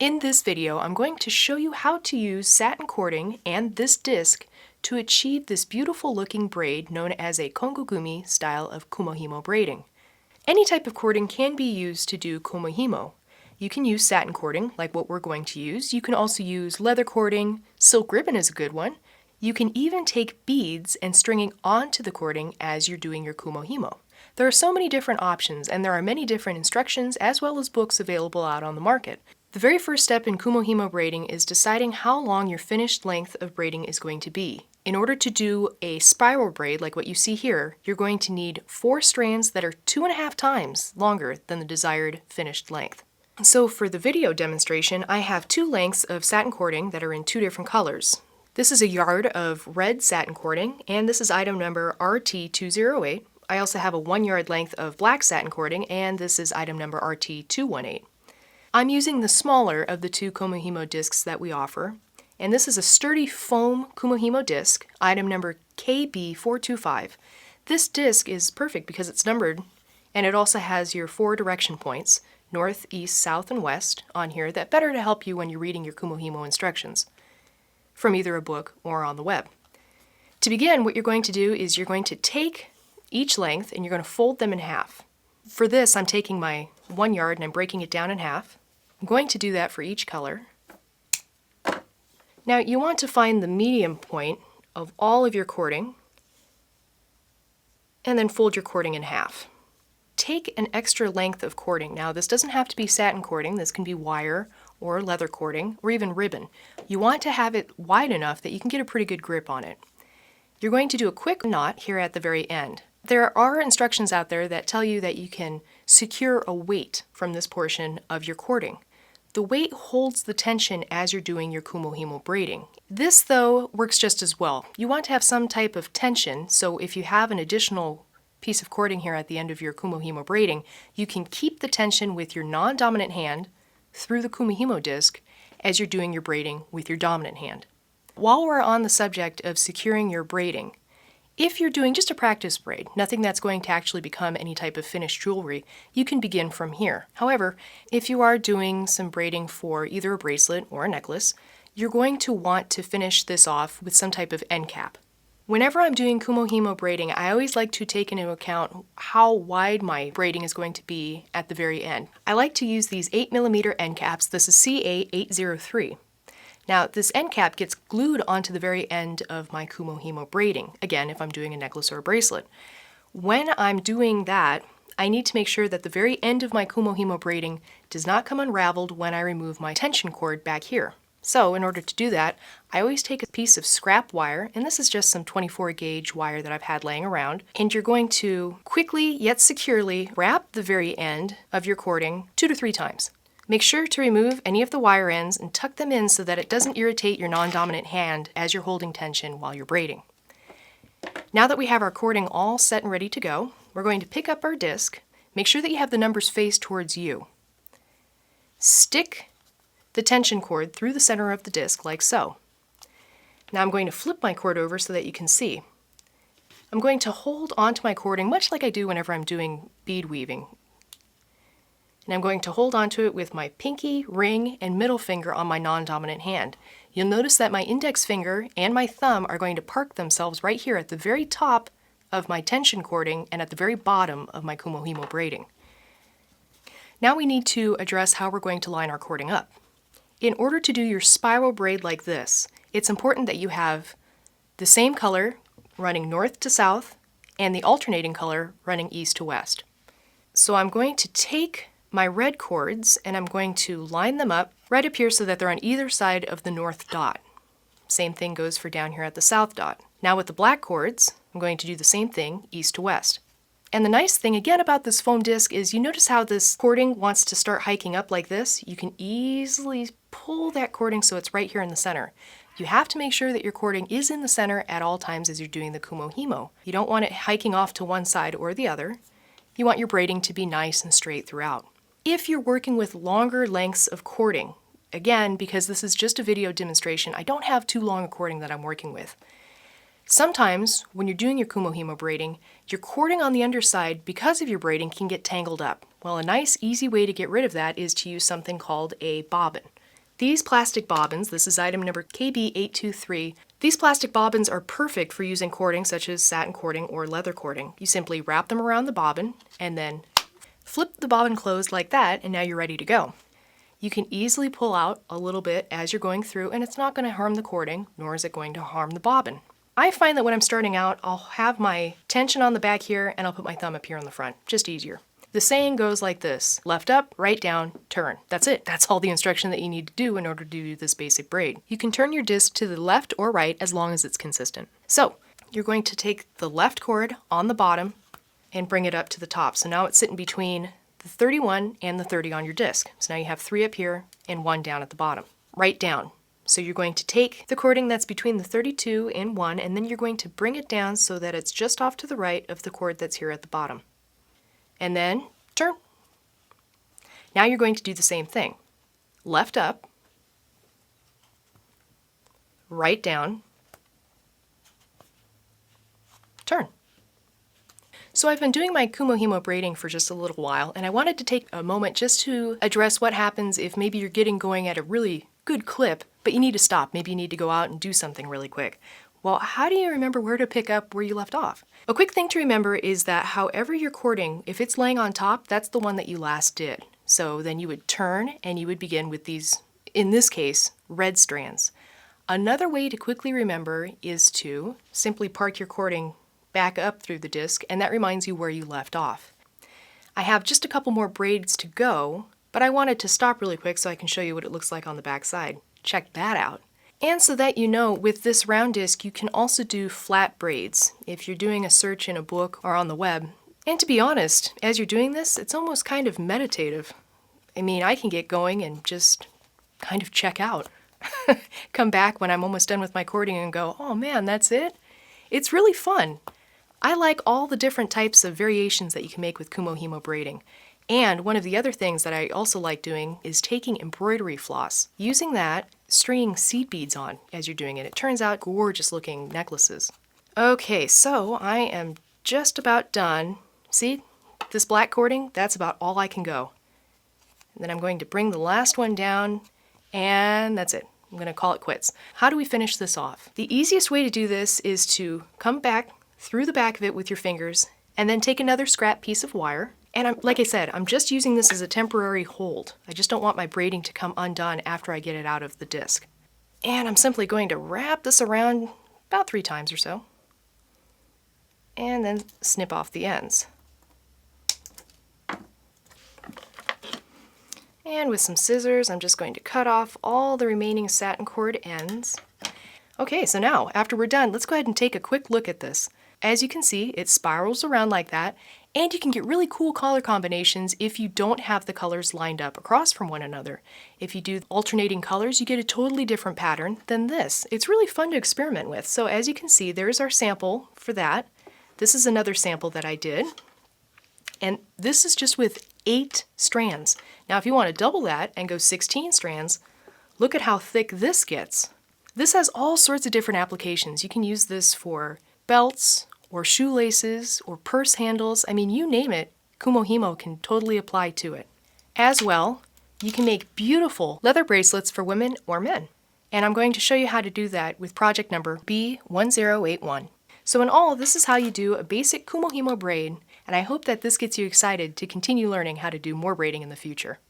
In this video, I'm going to show you how to use satin cording and this disc to achieve this beautiful looking braid known as a Kongo-gumi style of Kumihimo braiding. Any type of cording can be used to do Kumihimo. You can use satin cording, like what we're going to use. You can also use leather cording. Silk ribbon is a good one. You can even take beads and stringing onto the cording as you're doing your Kumihimo. There are so many different options, and there are many different instructions as well as books available out on the market. The very first step in Kumihimo braiding is deciding how long your finished length of braiding is going to be. In order to do a spiral braid like what you see here, you're going to need 4 strands that are 2.5 times longer than the desired finished length. So for the video demonstration, I have 2 lengths of satin cording that are in 2 different colors. This is a yard of red satin cording, and this is item number RT208. I also have a 1 yard length of black satin cording, and this is item number RT218. I'm using the smaller of the 2 Kumihimo discs that we offer, and this is a sturdy foam Kumihimo disc, item number KB425. This disc is perfect because it's numbered, and it also has your 4 direction points, north, east, south, and west, on here that better to help you when you're reading your Kumihimo instructions from either a book or on the web. To begin, what you're going to do is you're going to take each length and you're going to fold them in half. For this, I'm taking my 1 yard and I'm breaking it down in half. I'm going to do that for each color. Now you want to find the medium point of all of your cording and then fold your cording in half. Take an extra length of cording. Now this doesn't have to be satin cording, this can be wire or leather cording or even ribbon. You want to have it wide enough that you can get a pretty good grip on it. You're going to do a quick knot here at the very end. There are instructions out there that tell you that you can secure a weight from this portion of your cording. The weight holds the tension as you're doing your Kumihimo braiding. This, though, works just as well. You want to have some type of tension, so if you have an additional piece of cording here at the end of your Kumihimo braiding, you can keep the tension with your non-dominant hand through the Kumihimo disc as you're doing your braiding with your dominant hand. While we're on the subject of securing your braiding, if you're doing just a practice braid, nothing that's going to actually become any type of finished jewelry, you can begin from here. However, if you are doing some braiding for either a bracelet or a necklace, you're going to want to finish this off with some type of end cap. Whenever I'm doing Kumihimo braiding, I always like to take into account how wide my braiding is going to be at the very end. I like to use these 8mm end caps. This is CA803. Now this end cap gets glued onto the very end of my Kumihimo braiding, again if I'm doing a necklace or a bracelet. When I'm doing that, I need to make sure that the very end of my Kumihimo braiding does not come unraveled when I remove my tension cord back here. So in order to do that, I always take a piece of scrap wire, and this is just some 24 gauge wire that I've had laying around, and you're going to quickly yet securely wrap the very end of your cording 2 to 3 times. Make sure to remove any of the wire ends and tuck them in so that it doesn't irritate your non-dominant hand as you're holding tension while you're braiding. Now that we have our cording all set and ready to go, we're going to pick up our disc. Make sure that you have the numbers faced towards you. Stick the tension cord through the center of the disc like so. Now I'm going to flip my cord over so that you can see. I'm going to hold onto my cording much like I do whenever I'm doing bead weaving. And I'm going to hold onto it with my pinky, ring, and middle finger on my non-dominant hand. You'll notice that my index finger and my thumb are going to park themselves right here at the very top of my tension cording and at the very bottom of my Kumihimo braiding. Now we need to address how we're going to line our cording up. In order to do your spiral braid like this, it's important that you have the same color running north to south and the alternating color running east to west. So I'm going to take my red cords and I'm going to line them up right up here so that they're on either side of the north dot. Same thing goes for down here at the south dot. Now with the black cords, I'm going to do the same thing east to west. And the nice thing again about this foam disc is you notice how this cording wants to start hiking up like this. You can easily pull that cording so it's right here in the center. You have to make sure that your cording is in the center at all times as you're doing the Kumihimo. You don't want it hiking off to one side or the other. You want your braiding to be nice and straight throughout. If you're working with longer lengths of cording, again, because this is just a video demonstration, I don't have too long a cording that I'm working with. Sometimes, when you're doing your Kumihimo braiding, your cording on the underside, because of your braiding, can get tangled up. Well, a nice, easy way to get rid of that is to use something called a bobbin. These plastic bobbins, this is item number KB823, these plastic bobbins are perfect for using cording such as satin cording or leather cording. You simply wrap them around the bobbin and then flip the bobbin closed like that, and now you're ready to go. You can easily pull out a little bit as you're going through, and it's not going to harm the cording, nor is it going to harm the bobbin. I find that when I'm starting out, I'll have my tension on the back here and I'll put my thumb up here on the front, just easier. The saying goes like this: left up, right down, turn. That's it. That's all the instruction that you need to do in order to do this basic braid. You can turn your disc to the left or right as long as it's consistent. So you're going to take the left cord on the bottom and bring it up to the top. So now it's sitting between the 31 and the 30 on your disc. So now you have 3 up here and 1 down at the bottom. Right down. So you're going to take the cording that's between the 32 and 1, and then you're going to bring it down so that it's just off to the right of the cord that's here at the bottom. And then turn. Now you're going to do the same thing. Left up, right down, turn. So I've been doing my Kumihimo braiding for just a little while, and I wanted to take a moment just to address what happens if maybe you're getting going at a really good clip, but you need to stop. Maybe you need to go out and do something really quick. Well, how do you remember where to pick up where you left off? A quick thing to remember is that however you're cording, if it's laying on top, that's the one that you last did. So then you would turn and you would begin with these, in this case, red strands. Another way to quickly remember is to simply park your cording back up through the disc, and that reminds you where you left off. I have just a couple more braids to go, but I wanted to stop really quick so I can show you what it looks like on the back side. Check that out. And so that you know, with this round disc, you can also do flat braids if you're doing a search in a book or on the web. And to be honest, as you're doing this, it's almost kind of meditative. I mean, I can get going and just kind of check out. Come back when I'm almost done with my cording and go, oh man, that's it? It's really fun. I like all the different types of variations that you can make with Kumihimo braiding. And one of the other things that I also like doing is taking embroidery floss. Using that, stringing seed beads on as you're doing it. It turns out gorgeous looking necklaces. Okay, so I am just about done. See, this black cording, that's about all I can go. And then I'm going to bring the last one down, and that's it. I'm going to call it quits. How do we finish this off? The easiest way to do this is to come back through the back of it with your fingers, and then take another scrap piece of wire. And like I said, I'm just using this as a temporary hold. I just don't want my braiding to come undone after I get it out of the disc. And I'm simply going to wrap this around about 3 times or so, and then snip off the ends. And with some scissors, I'm just going to cut off all the remaining satin cord ends. Okay, so now, after we're done, let's go ahead and take a quick look at this. As you can see, it spirals around like that, and you can get really cool color combinations if you don't have the colors lined up across from one another. If you do alternating colors, you get a totally different pattern than this. It's really fun to experiment with. So as you can see, there's our sample for that. This is another sample that I did. And this is just with 8 strands. Now if you want to double that and go 16 strands, look at how thick this gets. This has all sorts of different applications. You can use this for belts, or shoelaces, or purse handles. I mean, you name it, Kumihimo can totally apply to it. As well, you can make beautiful leather bracelets for women or men. And I'm going to show you how to do that with project number B1081. So in all, this is how you do a basic Kumihimo braid, and I hope that this gets you excited to continue learning how to do more braiding in the future.